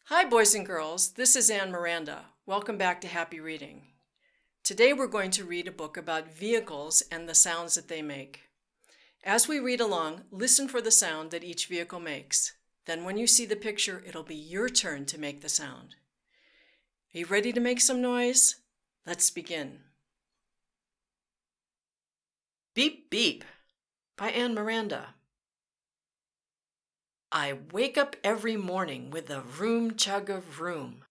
Hi, boys and girls. This is Miranda. Welcome back to Happy Reading. Today we're going to read a book about vehicles and the sounds that they make. As we read along, listen for the sound that each vehicle makes. Then when you see the picture, it'll be your turn to make the sound. Are you ready to make some noise? Let's begin. Beep Beep by Miranda. I wake up every morning with a vroom chug of vroom.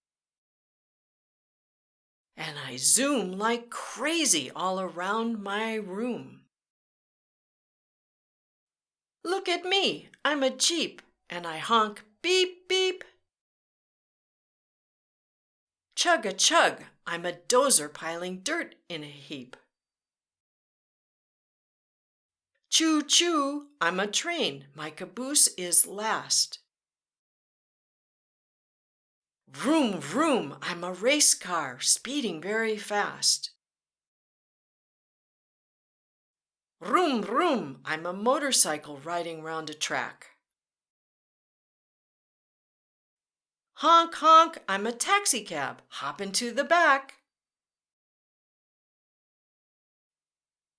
And I zoom like crazy all around my room. Look at me, I'm a Jeep, and I honk beep beep. Chug a chug, I'm a dozer piling dirt in a heap. Choo choo, I'm a train, my caboose is last. Vroom vroom, I'm a race car, speeding very fast. Vroom vroom, I'm a motorcycle riding round a track. Honk honk, I'm a taxi cab, hop into the back.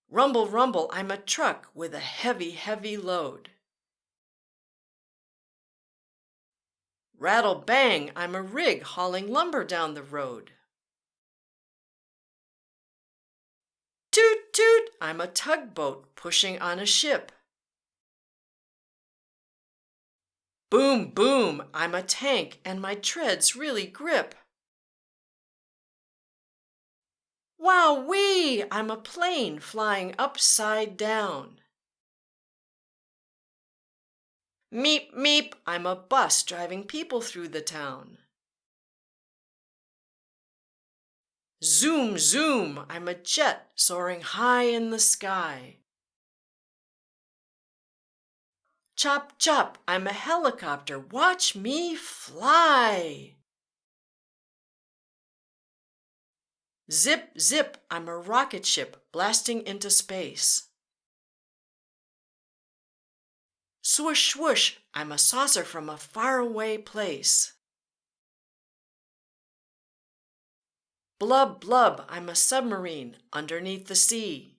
Rumble rumble, I'm a truck with a heavy load. Rattle bang, I'm a rig hauling lumber down the road. Toot toot, I'm a tugboat pushing on a ship. Boom boom, I'm a tank and my treads really grip. Wow-wee, I'm a plane flying upside down. Meep meep, I'm a bus driving people through the town. Zoom zoom, I'm a jet soaring high in the sky. Chop chop, I'm a helicopter, watch me fly. Zip zip, I'm a rocket ship blasting into space. Swoosh swoosh, I'm a saucer from a faraway place. Blub blub, I'm a submarine underneath the sea.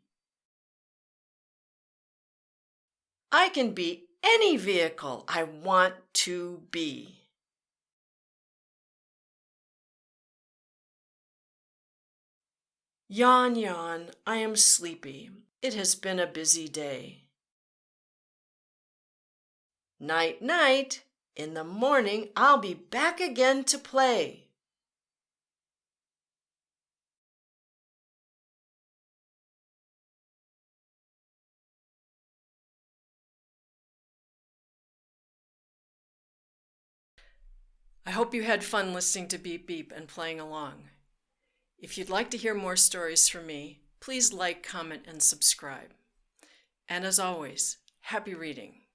I can be any vehicle I want to be. Yawn yawn, I am sleepy. It has been a busy day. Night night, in the morning I'll be back again to play. I hope you had fun listening to Beep Beep and playing along. If you'd like to hear more stories from me, please like, comment, and subscribe. And as always, happy reading.